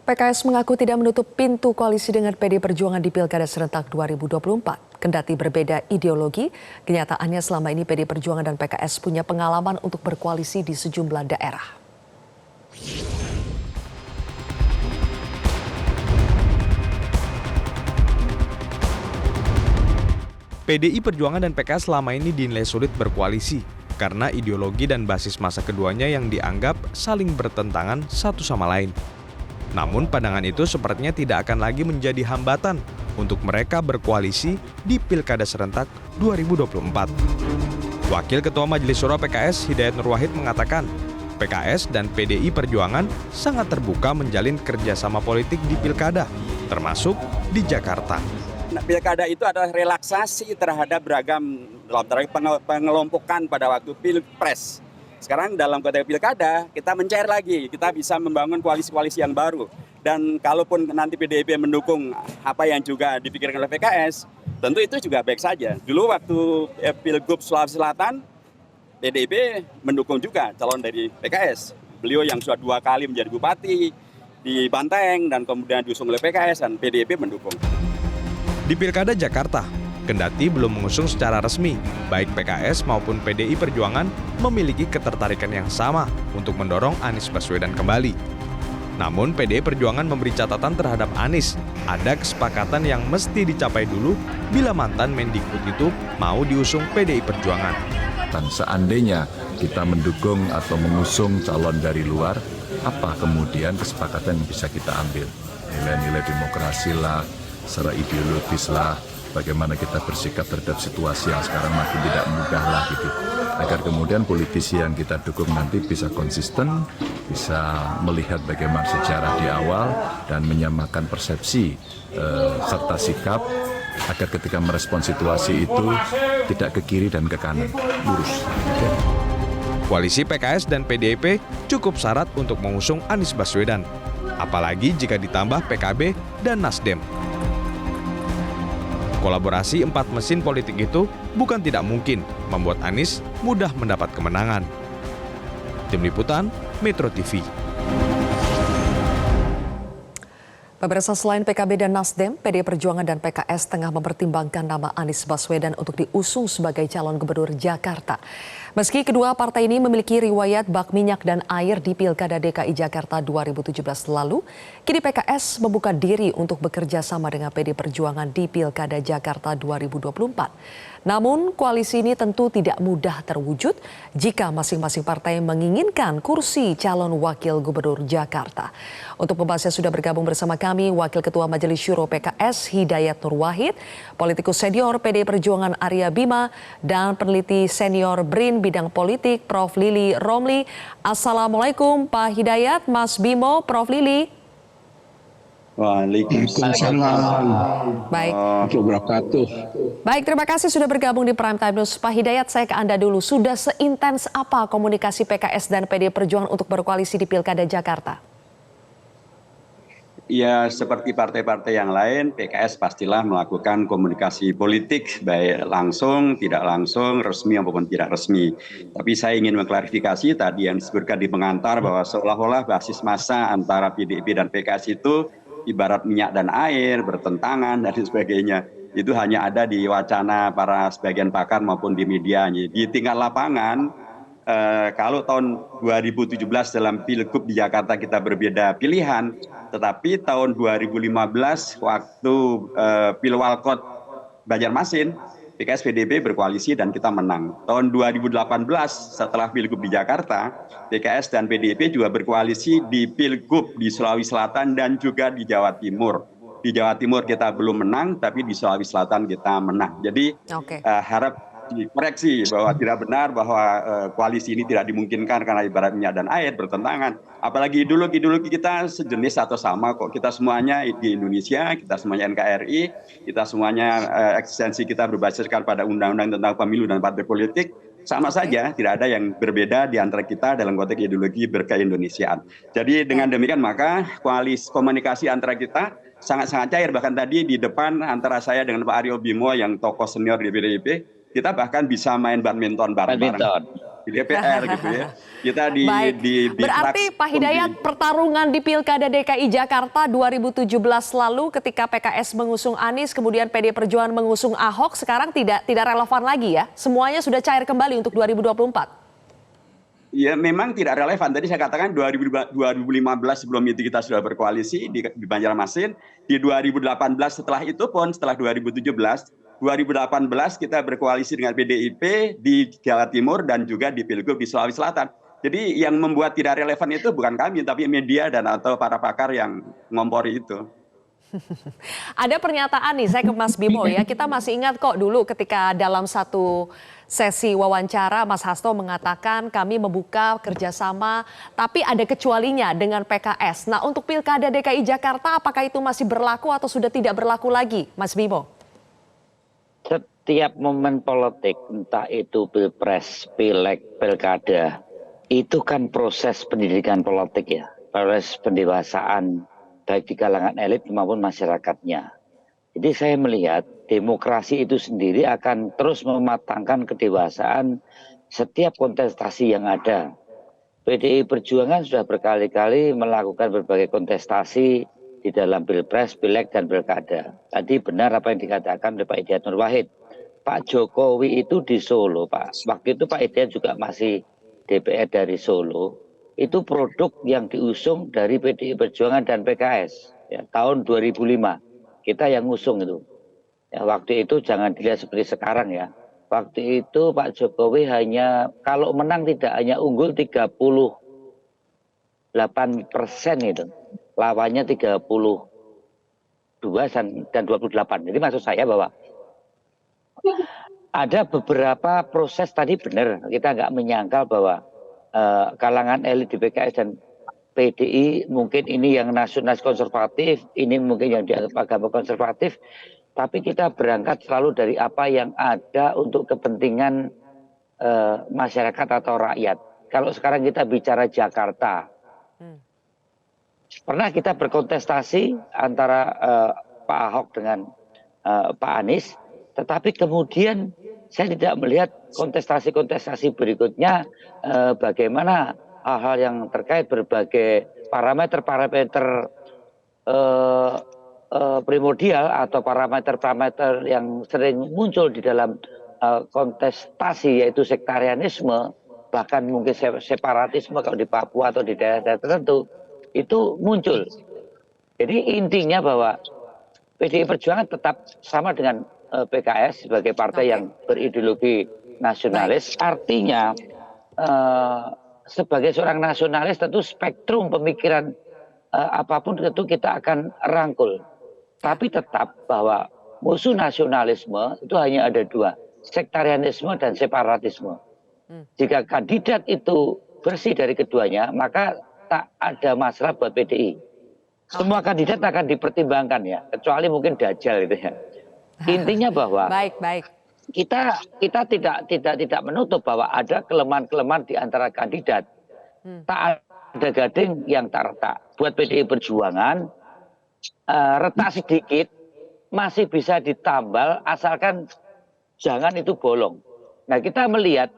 PKS mengaku tidak menutup pintu koalisi dengan PD Perjuangan di Pilkada serentak 2024. Kendati berbeda ideologi, kenyataannya selama ini PD Perjuangan dan PKS punya pengalaman untuk berkoalisi di sejumlah daerah. PDI Perjuangan dan PKS selama ini dinilai sulit berkoalisi karena ideologi dan basis masa keduanya yang dianggap saling bertentangan satu sama lain. Namun pandangan itu sepertinya tidak akan lagi menjadi hambatan untuk mereka berkoalisi di Pilkada serentak 2024. Wakil Ketua Majelis Syuro PKS Hidayat Nur Wahid mengatakan, PKS dan PDI Perjuangan sangat terbuka menjalin kerjasama politik di Pilkada, termasuk di Jakarta. Pilkada itu adalah relaksasi terhadap beragam dalam pengelompokan pada waktu Pilpres. Sekarang dalam konteks Pilkada kita mencair lagi, kita bisa membangun koalisi-koalisi yang baru. Dan kalaupun nanti PDIP mendukung apa yang juga dipikirkan oleh PKS, tentu itu juga baik saja. Dulu waktu Pilgub Sulawesi Selatan, PDIP mendukung juga calon dari PKS. Beliau yang sudah 2 kali menjadi bupati di Banteng dan kemudian diusung oleh PKS dan PDIP mendukung. Di Pilkada Jakarta, kendati belum mengusung secara resmi, baik PKS maupun PDI Perjuangan memiliki ketertarikan yang sama untuk mendorong Anies Baswedan kembali. Namun PDI Perjuangan memberi catatan terhadap Anies, ada kesepakatan yang mesti dicapai dulu bila mantan Mendikbud itu mau diusung PDI Perjuangan. Dan seandainya kita mendukung atau mengusung calon dari luar, apa kemudian kesepakatan yang bisa kita ambil? Nilai-nilai demokrasi lah, secara ideologis lah, bagaimana kita bersikap terhadap situasi yang sekarang makin tidak mudah lah gitu. Agar kemudian politisi yang kita dukung nanti bisa konsisten, bisa melihat bagaimana sejarah di awal dan menyamakan persepsi serta sikap agar ketika merespon situasi itu tidak ke kiri dan ke kanan, lurus. Koalisi PKS dan PDIP cukup syarat untuk mengusung Anies Baswedan, apalagi jika ditambah PKB dan Nasdem. Kolaborasi 4 mesin politik itu bukan tidak mungkin membuat Anies mudah mendapat kemenangan. Tim Liputan, Metro TV. Pemirsa, selain PKB dan Nasdem, PDI Perjuangan dan PKS tengah mempertimbangkan nama Anies Baswedan untuk diusung sebagai calon gubernur Jakarta. Meski kedua partai ini memiliki riwayat bak minyak dan air di Pilkada DKI Jakarta 2017 lalu, kini PKS membuka diri untuk bekerja sama dengan PDI Perjuangan di Pilkada Jakarta 2024. Namun koalisi ini tentu tidak mudah terwujud jika masing-masing partai menginginkan kursi calon wakil gubernur Jakarta. Untuk membahasnya sudah bergabung bersama kami Wakil Ketua Majelis Syuro PKS Hidayat Nur Wahid, politikus senior PDI Perjuangan Arya Bima, dan peneliti senior BRIN bidang politik Prof. Lili Romli. Assalamualaikum Pak Hidayat, Mas Bimo, Prof. Lili. Waalaikumsalam. Baik. Baik, terima kasih sudah bergabung di Prime Time News. Pak Hidayat, saya ke Anda dulu. Sudah seintens apa komunikasi PKS dan PDI Perjuangan untuk berkoalisi di Pilkada Jakarta? Ya, seperti partai-partai yang lain, PKS pastilah melakukan komunikasi politik, baik langsung, tidak langsung, resmi maupun tidak resmi. Tapi saya ingin mengklarifikasi tadi yang disebutkan di pengantar bahwa seolah-olah basis massa antara PDIP dan PKS itu ibarat minyak dan air, bertentangan dan sebagainya. Itu hanya ada di wacana para sebagian pakar maupun di media. Di tingkat lapangan, kalau tahun 2017 dalam Pilgub di Jakarta kita berbeda pilihan, tetapi tahun 2015 waktu Pilwalkot Banjarmasin, PKS PDIP berkoalisi dan kita menang. Tahun 2018 setelah Pilgub di Jakarta, PKS dan PDIP juga berkoalisi di Pilgub di Sulawesi Selatan dan juga di Jawa Timur. Di Jawa Timur kita belum menang, tapi di Sulawesi Selatan kita menang. Jadi harap dikoreksi bahwa tidak benar bahwa koalisi ini tidak dimungkinkan karena ibarat minyak dan air bertentangan. Apalagi ideologi kita sejenis atau sama kok. Kita semuanya di Indonesia, kita semuanya NKRI, kita semuanya eksistensi kita berbasiskan pada undang-undang tentang pemilu dan partai politik. Sama saja, tidak ada yang berbeda di antara kita dalam konteks ideologi berke-Indonesiaan. Jadi dengan demikian maka komunikasi antara kita sangat-sangat cair. Bahkan tadi di depan antara saya dengan Pak Aryo Bimo yang tokoh senior di PDIP, kita bahkan bisa main badminton bareng-bareng. di DPR gitu ya. Kita Baik, di berarti Pak Hidayat pertarungan di Pilkada DKI Jakarta 2017 lalu ketika PKS mengusung Anies, kemudian PD Perjuangan mengusung Ahok, sekarang tidak relevan lagi ya? Semuanya sudah cair kembali untuk 2024? Ya memang tidak relevan. Tadi saya katakan 2015 sebelum itu kita sudah berkoalisi di Banjarmasin. Di 2018 setelah itu pun, setelah 2017, 2018 kita berkoalisi dengan PDIP di Jawa Timur dan juga di Pilgub di Sulawesi Selatan. Jadi yang membuat tidak relevan itu bukan kami, tapi media dan atau para pakar yang ngompori itu. Ada pernyataan nih, saya ke Mas Bimo ya, kita masih ingat kok dulu ketika dalam satu sesi wawancara Mas Hasto mengatakan kami membuka kerjasama, tapi ada kecualinya dengan PKS. Nah untuk Pilkada DKI Jakarta apakah itu masih berlaku atau sudah tidak berlaku lagi, Mas Bimo? Setiap momen politik, entah itu pilpres, pileg, pilkada, itu kan proses pendidikan politik ya, proses pendewasaan baik di kalangan elit maupun masyarakatnya. Jadi saya melihat demokrasi itu sendiri akan terus mematangkan kedewasaan setiap kontestasi yang ada. PDI Perjuangan sudah berkali-kali melakukan berbagai kontestasi di dalam pilpres, pileg, dan pilkada. Tadi benar apa yang dikatakan oleh Pak Hidayat Nur Wahid. Pak Jokowi itu di Solo, Pak. Waktu itu Pak Hidayat juga masih DPR dari Solo. Itu produk yang diusung dari PDI Perjuangan dan PKS ya, tahun 2005. Kita yang ngusung itu. Ya, waktu itu jangan dilihat seperti sekarang ya. Waktu itu Pak Jokowi hanya kalau menang tidak hanya unggul 38% itu. Lawannya 32 dan 28. Jadi maksud saya bahwa ada beberapa proses tadi benar. Kita nggak menyangkal bahwa kalangan elit di PKS dan PDI mungkin ini yang nasionalis konservatif, ini mungkin yang dianggap agama konservatif, tapi kita berangkat selalu dari apa yang ada untuk kepentingan masyarakat atau rakyat. Kalau sekarang kita bicara Jakarta, pernah kita berkontestasi antara Pak Ahok dengan Pak Anies, tetapi kemudian saya tidak melihat kontestasi-kontestasi berikutnya bagaimana hal-hal yang terkait berbagai parameter-parameter primordial atau parameter-parameter yang sering muncul di dalam kontestasi yaitu sektarianisme, bahkan mungkin separatisme kalau di Papua atau di daerah-daerah tertentu itu muncul. Jadi intinya bahwa PDI Perjuangan tetap sama dengan PKS sebagai partai yang berideologi nasionalis. Artinya sebagai seorang nasionalis tentu spektrum pemikiran apapun tentu kita akan rangkul. Tapi tetap bahwa musuh nasionalisme itu hanya ada dua, sektarianisme dan separatisme. Jika kandidat itu bersih dari keduanya, maka tak ada masalah buat PDI. Semua kandidat akan dipertimbangkan ya, kecuali mungkin Dajjal itu ya. Intinya bahwa kita tidak menutup bahwa ada kelemahan-kelemahan di antara kandidat. Tak ada gading yang tak retak. Buat PDI Perjuangan retak sedikit masih bisa ditambal asalkan jangan itu bolong. Nah kita melihat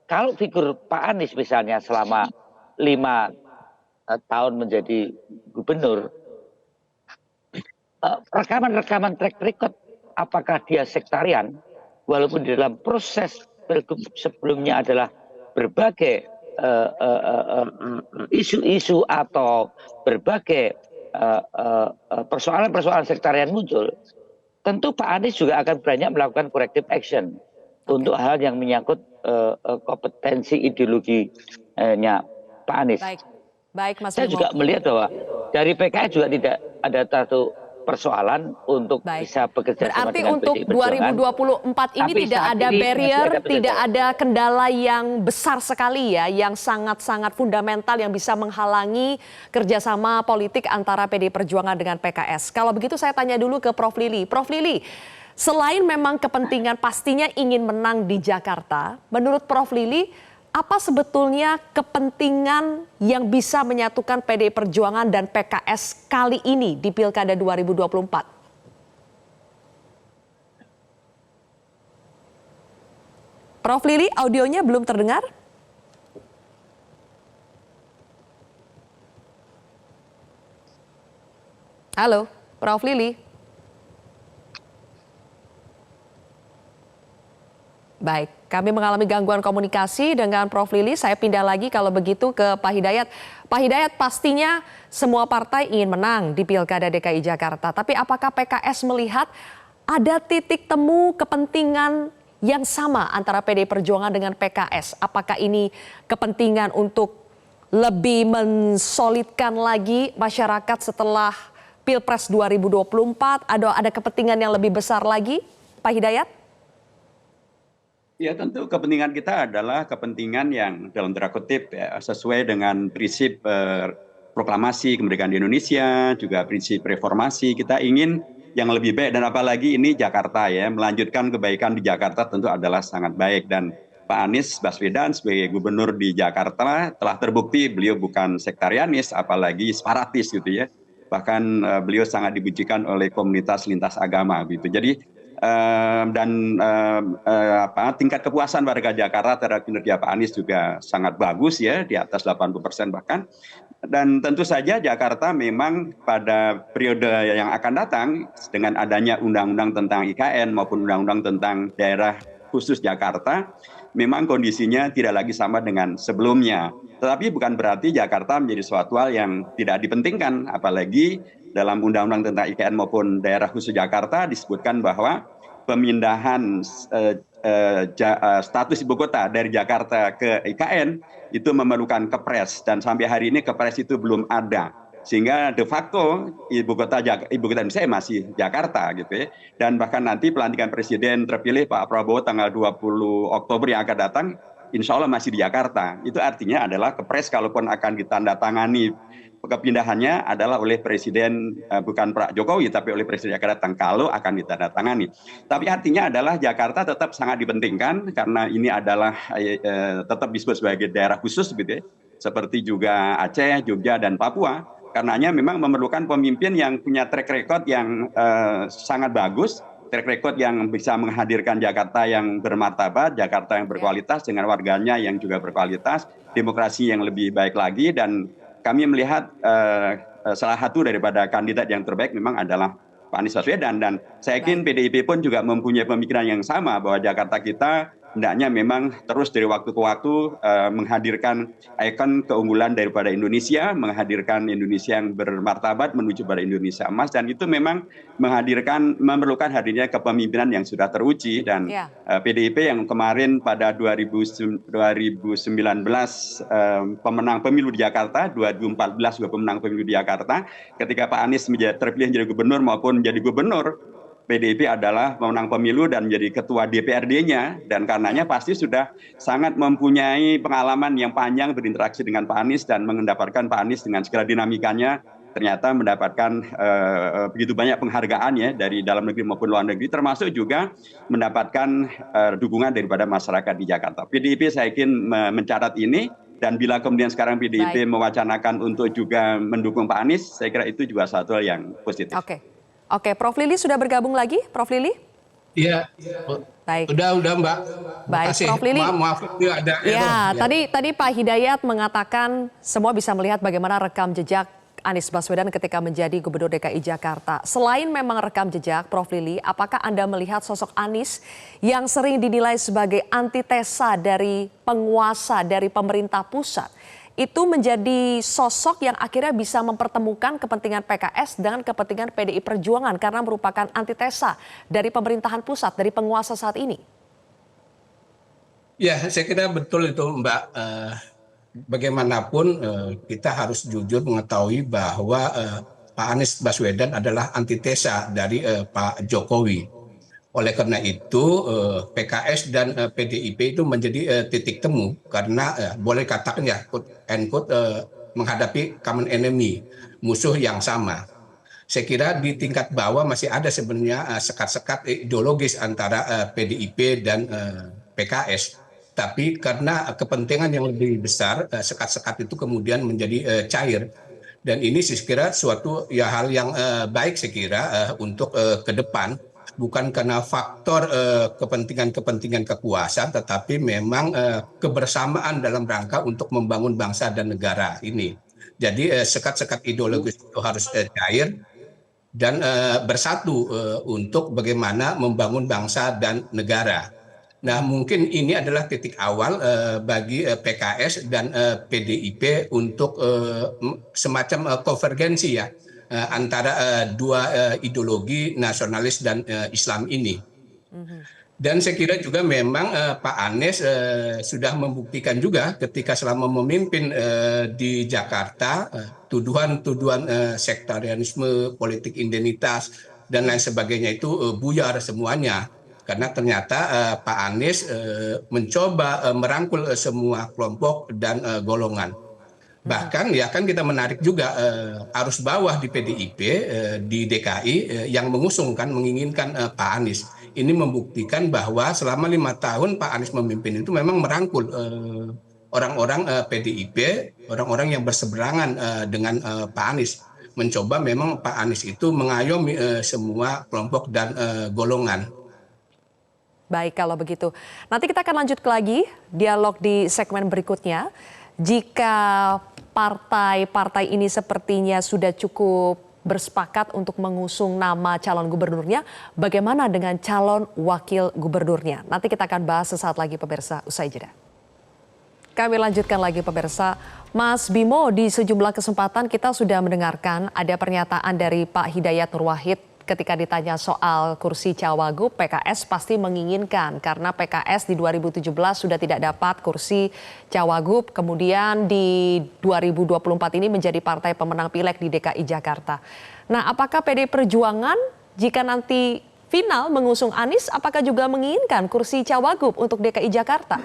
kalau figur Pak Anies misalnya selama 5 tahun menjadi gubernur, rekaman track record apakah dia sektarian, walaupun di dalam proses sebelumnya adalah berbagai isu-isu atau berbagai persoalan-persoalan sektarian muncul, tentu Pak Anies juga akan banyak melakukan corrective action untuk hal yang menyangkut kompetensi ideologinya Pak Anies. Baik, Mas Saya Bimo. juga melihat bahwa dari PKS juga tidak ada satu persoalan untuk bisa bekerja sama berarti dengan untuk PDI Perjuangan. 2024 ini Tapi tidak saat ada ini barrier, masih ada tidak ada kendala yang besar sekali ya, yang sangat-sangat fundamental yang bisa menghalangi kerjasama politik antara PDI Perjuangan dengan PKS. Kalau begitu saya tanya dulu ke Prof. Lili. Prof. Lili, selain memang kepentingan pastinya ingin menang di Jakarta, menurut Prof. Lili, apa sebetulnya kepentingan yang bisa menyatukan PDI Perjuangan dan PKS kali ini di Pilkada 2024? Prof. Lili, audionya belum terdengar? Halo, Prof. Lili. Baik, kami mengalami gangguan komunikasi dengan Prof. Lili. Saya pindah lagi kalau begitu ke Pak Hidayat. Pak Hidayat, pastinya semua partai ingin menang di Pilkada DKI Jakarta. Tapi apakah PKS melihat ada titik temu kepentingan yang sama antara PDI Perjuangan dengan PKS? Apakah ini kepentingan untuk lebih mensolidkan lagi masyarakat setelah Pilpres 2024? Ada kepentingan yang lebih besar lagi, Pak Hidayat? Ya tentu kepentingan kita adalah kepentingan yang dalam tanda kutip ya, sesuai dengan prinsip proklamasi kemerdekaan di Indonesia, juga prinsip reformasi. Kita ingin yang lebih baik dan apalagi ini Jakarta ya, melanjutkan kebaikan di Jakarta tentu adalah sangat baik. Dan Pak Anies Baswedan sebagai gubernur di Jakarta telah terbukti beliau bukan sektarianis apalagi separatis gitu ya. Bahkan beliau sangat dibucikan oleh komunitas lintas agama gitu. Jadi tingkat kepuasan warga Jakarta terhadap kinerja Pak Anies juga sangat bagus ya, di atas 80% bahkan. Dan tentu saja Jakarta memang pada periode yang akan datang dengan adanya undang-undang tentang IKN maupun undang-undang tentang daerah khusus Jakarta, memang kondisinya tidak lagi sama dengan sebelumnya. Tetapi bukan berarti Jakarta menjadi suatu hal yang tidak dipentingkan, apalagi dalam undang-undang tentang IKN maupun daerah khusus Jakarta disebutkan bahwa pemindahan status ibu kota dari Jakarta ke IKN itu memerlukan kepres, dan sampai hari ini kepres itu belum ada. Sehingga de facto ibu kota Indonesia masih Jakarta gitu ya. Dan bahkan nanti pelantikan presiden terpilih Pak Prabowo tanggal 20 Oktober yang akan datang, insya Allah masih di Jakarta. Itu artinya adalah kepres kalaupun akan ditandatangani kepindahannya adalah oleh presiden, bukan Pak Jokowi tapi oleh presiden yang akan datang kalau akan ditandatangani. Tapi artinya adalah Jakarta tetap sangat dipentingkan karena ini adalah tetap disebut sebagai daerah khusus gitu ya. Seperti juga Aceh, Jogja dan Papua. Karenanya memang memerlukan pemimpin yang punya track record yang sangat bagus, track record yang bisa menghadirkan Jakarta yang bermartabat, Jakarta yang berkualitas dengan warganya yang juga berkualitas, demokrasi yang lebih baik lagi. Dan kami melihat salah satu daripada kandidat yang terbaik memang adalah Pak Anies Baswedan. Dan saya yakin PDIP pun juga mempunyai pemikiran yang sama bahwa Jakarta kita hendaknya memang terus dari waktu ke waktu menghadirkan ikon keunggulan daripada Indonesia, menghadirkan Indonesia yang bermartabat menuju pada Indonesia emas, dan itu memang memerlukan hadirnya kepemimpinan yang sudah teruji. Dan PDIP yang kemarin pada 2019 pemenang pemilu di Jakarta, 2014 juga pemenang pemilu di Jakarta, ketika Pak Anies terpilih menjadi gubernur maupun menjadi gubernur, PDIP adalah pemenang pemilu dan menjadi ketua DPRD-nya, dan karenanya pasti sudah sangat mempunyai pengalaman yang panjang berinteraksi dengan Pak Anies dan mendapatkan Pak Anies dengan segala dinamikanya ternyata mendapatkan begitu banyak penghargaan ya dari dalam negeri maupun luar negeri, termasuk juga mendapatkan dukungan daripada masyarakat di Jakarta. PDIP saya yakin mencatat ini, dan bila kemudian sekarang PDIP mewacanakan untuk juga mendukung Pak Anies, saya kira itu juga satu hal yang positif. Oke, Prof. Lili sudah bergabung lagi, Prof. Lili? Iya, baik. Udah Mbak. Baik, Makasih. Prof. Lili. Maaf, ada ya, error. tadi Pak Hidayat mengatakan semua bisa melihat bagaimana rekam jejak Anies Baswedan ketika menjadi Gubernur DKI Jakarta. Selain memang rekam jejak, Prof. Lili, apakah Anda melihat sosok Anies yang sering dinilai sebagai antitesa dari penguasa, dari pemerintah pusat, itu menjadi sosok yang akhirnya bisa mempertemukan kepentingan PKS dengan kepentingan PDI Perjuangan karena merupakan antitesa dari pemerintahan pusat, dari penguasa saat ini? Ya, saya kira betul itu Mbak. Bagaimanapun kita harus jujur mengetahui bahwa Pak Anies Baswedan adalah antitesa dari Pak Jokowi. Oleh karena itu PKS dan PDIP itu menjadi titik temu karena boleh katakan ya quote and quote menghadapi common enemy, musuh yang sama. Saya kira di tingkat bawah masih ada sebenarnya sekat-sekat ideologis antara PDIP dan PKS. Tapi karena kepentingan yang lebih besar, sekat-sekat itu kemudian menjadi cair. Dan ini saya kira suatu ya hal yang baik saya kira untuk ke depan. bukan karena faktor kepentingan-kepentingan kekuasaan, tetapi memang kebersamaan dalam rangka untuk membangun bangsa dan negara ini. Jadi sekat-sekat ideologis itu harus cair dan bersatu untuk bagaimana membangun bangsa dan negara. Nah, mungkin ini adalah titik awal bagi PKS dan PDIP untuk semacam konvergensi ya antara dua ideologi nasionalis dan Islam ini. Dan saya kira juga memang Pak Anies sudah membuktikan juga ketika selama memimpin di Jakarta tuduhan-tuduhan sektarianisme, politik identitas dan lain sebagainya itu buyar semuanya. Karena ternyata Pak Anies mencoba merangkul semua kelompok dan golongan. Bahkan ya kan kita menarik juga arus bawah di PDIP di DKI yang menginginkan Pak Anies. Ini membuktikan bahwa selama 5 tahun Pak Anies memimpin itu memang merangkul orang-orang PDIP, orang-orang yang berseberangan dengan Pak Anies. Mencoba memang Pak Anies itu mengayomi semua kelompok dan golongan. Baik, kalau begitu. Nanti kita akan lanjut lagi dialog di segmen berikutnya. Jika partai-partai ini sepertinya sudah cukup bersepakat untuk mengusung nama calon gubernurnya, bagaimana dengan calon wakil gubernurnya? Nanti kita akan bahas sesaat lagi pemirsa, usai jeda. Kami lanjutkan lagi pemirsa. Mas Bimo, di sejumlah kesempatan kita sudah mendengarkan ada pernyataan dari Pak Hidayat Nur Wahid ketika ditanya soal kursi Cawagup. PKS pasti menginginkan karena PKS di 2017 sudah tidak dapat kursi Cawagup, kemudian di 2024 ini menjadi partai pemenang Pileg di DKI Jakarta. Nah, apakah PDI Perjuangan jika nanti final mengusung Anies, apakah juga menginginkan kursi Cawagup untuk DKI Jakarta?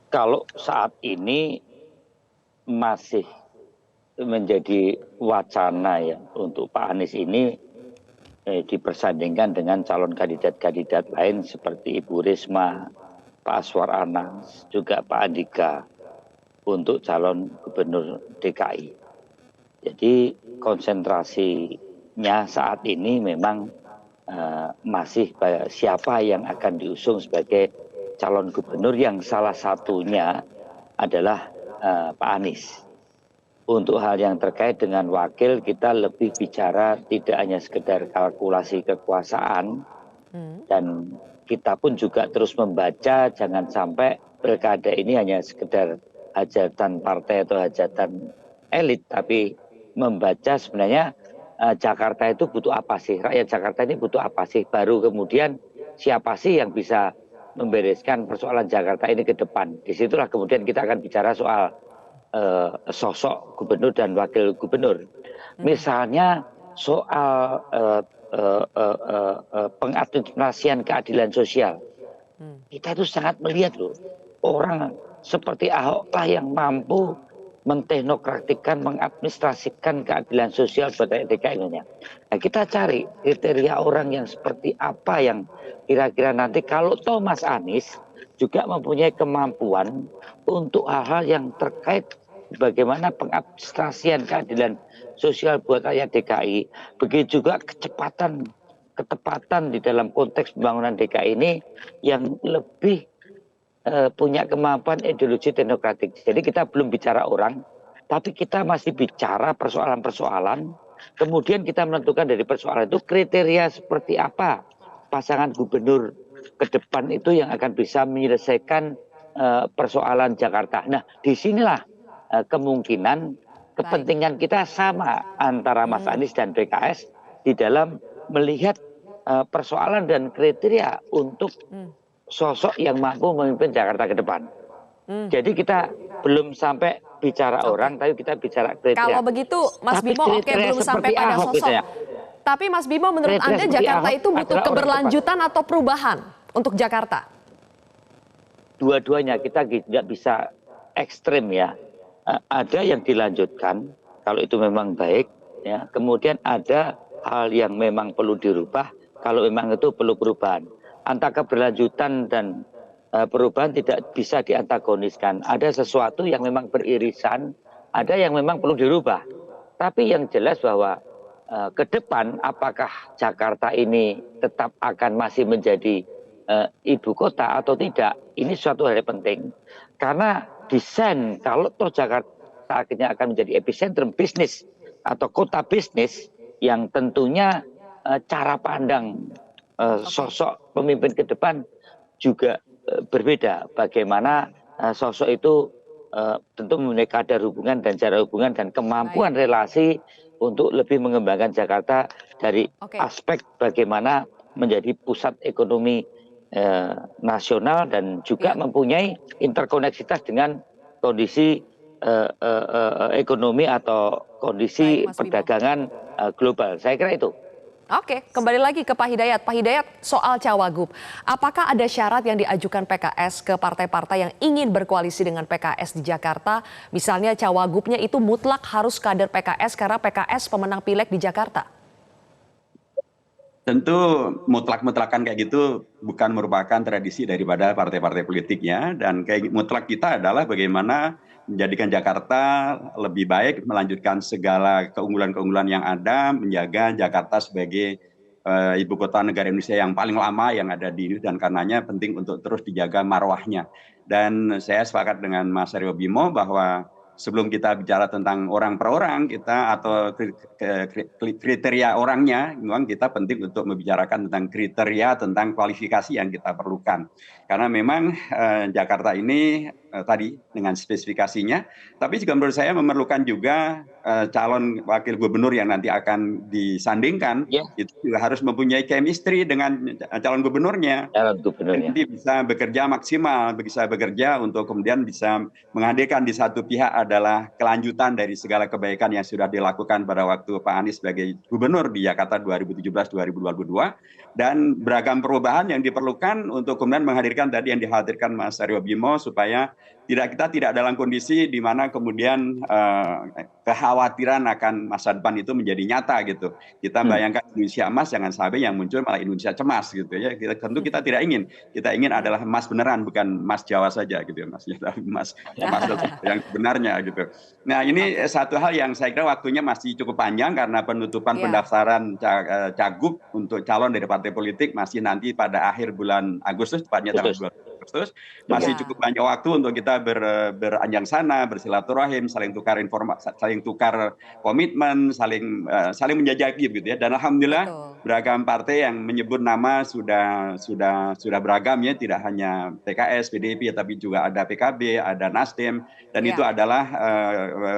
Kalau saat ini masih menjadi wacana ya untuk Pak Anies ini dipersandingkan dengan calon kandidat-kandidat lain seperti Ibu Risma, Pak Aswar Anas, juga Pak Andika untuk calon gubernur DKI. Jadi konsentrasinya saat ini memang masih siapa yang akan diusung sebagai calon gubernur, yang salah satunya adalah Pak Anies. Untuk hal yang terkait dengan wakil, kita lebih bicara tidak hanya sekedar kalkulasi kekuasaan, dan kita pun juga terus membaca jangan sampai pilkada ini hanya sekedar hajatan partai atau hajatan elit, tapi membaca sebenarnya Jakarta itu butuh apa sih, rakyat Jakarta ini butuh apa sih, baru kemudian siapa sih yang bisa membereskan persoalan Jakarta ini ke depan. Disitulah kemudian kita akan bicara soal sosok gubernur dan wakil gubernur. Misalnya soal pengadministrasian keadilan sosial. Kita itu sangat melihat loh, orang seperti Ahok lah yang mampu menteknokratikan, mengadministrasikan keadilan sosial buat DKI ini. Nah, kita cari kriteria orang yang seperti apa yang kira-kira nanti kalau Thomas Anies juga mempunyai kemampuan untuk hal-hal yang terkait bagaimana pengadministrasian keadilan sosial buat rakyat DKI, begitu juga ketepatan di dalam konteks pembangunan DKI ini yang lebih punya kemampuan ideologi teknokratik. Jadi kita belum bicara orang, tapi kita masih bicara persoalan-persoalan. Kemudian kita menentukan dari persoalan itu kriteria seperti apa pasangan gubernur ke depan itu yang akan bisa menyelesaikan persoalan Jakarta. Nah, disinilah kemungkinan kepentingan kita sama antara Mas Anies dan PKS di dalam melihat persoalan dan kriteria untuk sosok yang mampu memimpin Jakarta ke depan. Jadi kita belum sampai bicara orang, tapi kita bicara kriteria. Kalau begitu, Mas Bimo, oke, belum sampai pada Ahok, sosok. gitu ya. Tapi Mas Bimo, menurut Anda Jakarta Ahok itu butuh keberlanjutan atau perubahan untuk Jakarta? Dua-duanya, kita tidak bisa ekstrim ya. Ada yang dilanjutkan, kalau itu memang baik, ya. Kemudian ada hal yang memang perlu dirubah, kalau memang itu perlu perubahan. Antara keberlanjutan dan perubahan tidak bisa diantagoniskan. Ada sesuatu yang memang beririsan, ada yang memang perlu dirubah. Tapi yang jelas bahwa ke depan apakah Jakarta ini tetap akan masih menjadi ibu kota atau tidak, ini suatu hal yang penting. Karena desain kalau toh Jakarta akhirnya akan menjadi epicentrum bisnis atau kota bisnis yang tentunya cara pandang sosok pemimpin ke depan juga berbeda. Bagaimana sosok itu tentu mempunyai kadar hubungan dan cara hubungan dan kemampuan relasi untuk lebih mengembangkan Jakarta dari aspek bagaimana menjadi pusat ekonomi nasional dan juga mempunyai interkoneksitas dengan kondisi ekonomi atau kondisi perdagangan global. Saya kira itu. Oke, kembali lagi ke Pak Hidayat. Pak Hidayat, soal Cawagup, apakah ada syarat yang diajukan PKS ke partai-partai yang ingin berkoalisi dengan PKS di Jakarta? Misalnya Cawagupnya itu mutlak harus kader PKS karena PKS pemenang pileg di Jakarta. Tentu mutlak-mutlakan kayak gitu bukan merupakan tradisi daripada partai-partai politiknya, dan kayak mutlak kita adalah bagaimana menjadikan Jakarta lebih baik, melanjutkan segala keunggulan-keunggulan yang ada, menjaga Jakarta sebagai ibu kota negara Indonesia yang paling lama yang ada di Indonesia, dan karenanya penting untuk terus dijaga marwahnya. Dan saya sepakat dengan Mas Aryo Bimo bahwa sebelum kita bicara tentang orang per orang kita atau kriteria orangnya, memang kita penting untuk membicarakan tentang kriteria, tentang kualifikasi yang kita perlukan. Karena memang Jakarta ini tadi dengan spesifikasinya, tapi juga menurut saya memerlukan juga calon wakil gubernur yang nanti akan disandingkan, itu juga harus mempunyai chemistry dengan calon gubernurnya. Jadi bisa bekerja maksimal, bisa bekerja untuk kemudian bisa menghadirkan di satu pihak adalah kelanjutan dari segala kebaikan yang sudah dilakukan pada waktu Pak Anies sebagai gubernur di Jakarta 2017-2022, dan beragam perubahan yang diperlukan untuk kemudian menghadirkan tadi yang dihadirkan Mas Aryo Bimo, supaya kita tidak dalam kondisi di mana kemudian kekhawatiran akan masa depan itu menjadi nyata gitu. Kita bayangkan Indonesia emas, jangan sampai yang muncul malah Indonesia cemas gitu ya. Tentu kita tidak ingin. Kita ingin adalah emas beneran, bukan emas Jawa saja gitu ya, Mas. Emas yang sebenarnya gitu. Nah, ini satu hal yang saya kira waktunya masih cukup panjang karena penutupan pendaftaran cagup untuk calon dari partai politik masih nanti pada akhir bulan Agustus, tepatnya tanggal 2 Agustus. Masih cukup banyak waktu untuk kita beranjang sana, bersilaturahim, saling tukar informasi, saling tukar komitmen, saling menjajaki gitu ya. Dan alhamdulillah beragam partai yang menyebut nama sudah beragam ya, tidak hanya PKS, PDIP, tapi juga ada PKB, ada Nasdem, dan itu adalah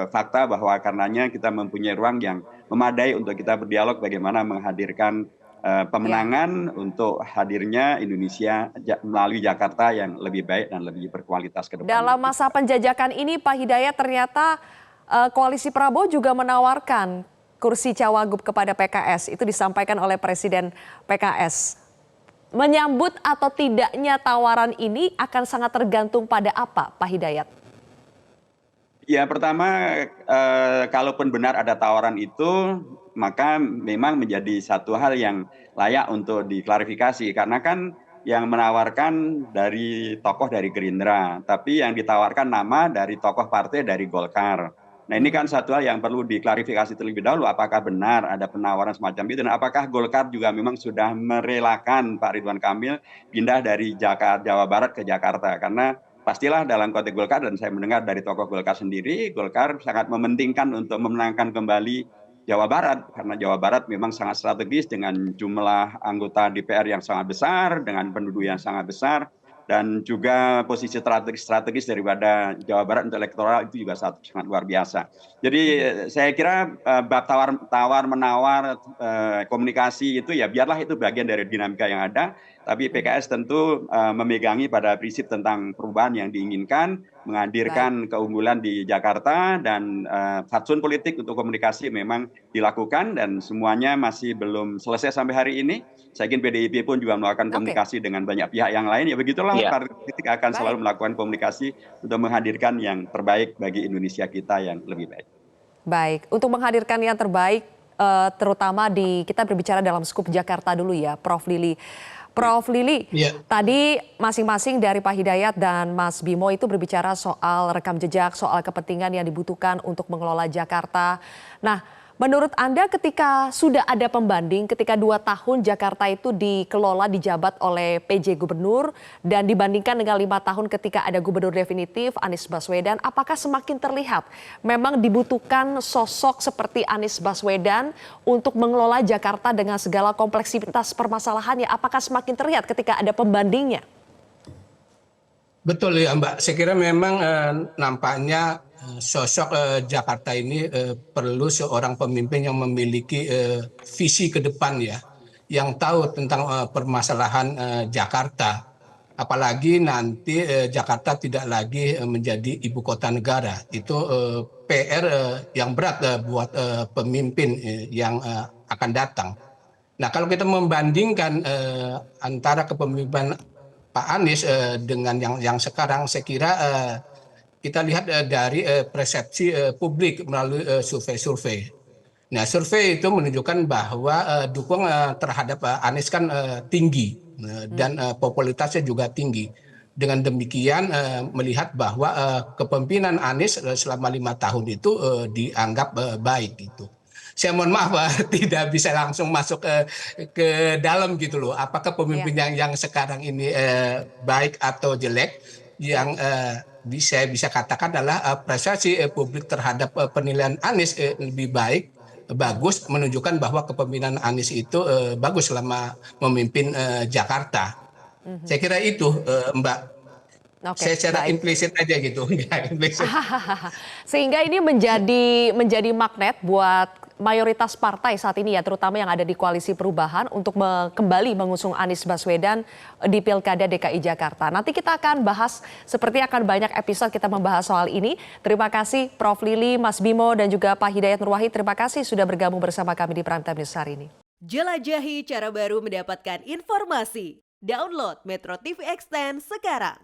fakta bahwa karenanya kita mempunyai ruang yang memadai untuk kita berdialog bagaimana menghadirkan pemenangan untuk hadirnya Indonesia melalui Jakarta yang lebih baik dan lebih berkualitas ke depan. Dalam masa penjajakan ini Pak Hidayat, ternyata koalisi Prabowo juga menawarkan kursi Cawagup kepada PKS. Itu disampaikan oleh Presiden PKS. Menyambut atau tidaknya tawaran ini akan sangat tergantung pada apa, Pak Hidayat? Ya, pertama, kalaupun benar ada tawaran itu, maka memang menjadi satu hal yang layak untuk diklarifikasi. Karena kan yang menawarkan dari tokoh dari Gerindra, tapi yang ditawarkan nama dari tokoh partai dari Golkar. Nah, ini kan satu hal yang perlu diklarifikasi terlebih dahulu, apakah benar ada penawaran semacam itu, dan apakah Golkar juga memang sudah merelakan Pak Ridwan Kamil pindah dari Jawa Barat ke Jakarta. Karena pastilah dalam konteks Golkar, dan saya mendengar dari tokoh Golkar sendiri, Golkar sangat mementingkan untuk memenangkan kembali Jawa Barat, karena Jawa Barat memang sangat strategis dengan jumlah anggota DPR yang sangat besar, dengan penduduk yang sangat besar, dan juga posisi strategis daripada Jawa Barat untuk elektoral itu juga sangat luar biasa. Jadi saya kira bab tawar-menawar komunikasi itu ya biarlah itu bagian dari dinamika yang ada, tapi PKS tentu memegangi pada prinsip tentang perubahan yang diinginkan, menghadirkan keunggulan di Jakarta, dan fatsun politik untuk komunikasi memang dilakukan dan semuanya masih belum selesai sampai hari ini. Saya yakin PDIP pun juga melakukan komunikasi dengan banyak pihak yang lain. Ya begitulah, partai politik akan selalu melakukan komunikasi untuk menghadirkan yang terbaik bagi Indonesia kita yang lebih baik. Baik, untuk menghadirkan yang terbaik terutama kita berbicara dalam skup Jakarta dulu ya, Prof. Lili. Prof. Lili, tadi masing-masing dari Pak Hidayat dan Mas Bimo itu berbicara soal rekam jejak, soal kepentingan yang dibutuhkan untuk mengelola Jakarta. Nah, Menurut Anda ketika sudah ada pembanding, ketika 2 tahun Jakarta itu dikelola, dijabat oleh PJ Gubernur dan dibandingkan dengan 5 tahun ketika ada Gubernur definitif Anies Baswedan, apakah semakin terlihat memang dibutuhkan sosok seperti Anies Baswedan untuk mengelola Jakarta dengan segala kompleksitas permasalahannya? Apakah semakin terlihat ketika ada pembandingnya? Betul ya Mbak, saya kira memang nampaknya sosok Jakarta ini perlu seorang pemimpin yang memiliki visi ke depan ya, yang tahu tentang permasalahan Jakarta. Apalagi nanti Jakarta tidak lagi menjadi ibu kota negara. Itu PR yang berat buat pemimpin yang akan datang. Nah, kalau kita membandingkan antara kepemimpinan Pak Anies dengan yang sekarang, saya kira kita lihat dari persepsi publik melalui survei-survei. Nah, survei itu menunjukkan bahwa dukungan terhadap Anies kan tinggi dan popularitasnya juga tinggi. Dengan demikian melihat bahwa kepemimpinan Anies selama 5 tahun itu dianggap baik gitu. Saya mohon maaf tidak bisa langsung masuk ke dalam gitu loh. Apakah pemimpin yang sekarang ini baik atau jelek? Yang saya bisa katakan adalah persepsi publik terhadap penilaian Anies lebih baik, bagus, menunjukkan bahwa kepemimpinan Anies itu bagus selama memimpin Jakarta. Saya kira itu Mbak. Saya secara implisit aja gitu. Sehingga ini menjadi magnet buat mayoritas partai saat ini ya, terutama yang ada di Koalisi Perubahan untuk kembali mengusung Anies Baswedan di Pilkada DKI Jakarta. Nanti kita akan bahas, seperti akan banyak episode kita membahas soal ini. Terima kasih Prof. Lili, Mas Bimo, dan juga Pak Hidayat Nur Wahid. Terima kasih sudah bergabung bersama kami di Prime Time News hari ini. Jelajahi cara baru mendapatkan informasi. Download Metro TV Extend sekarang.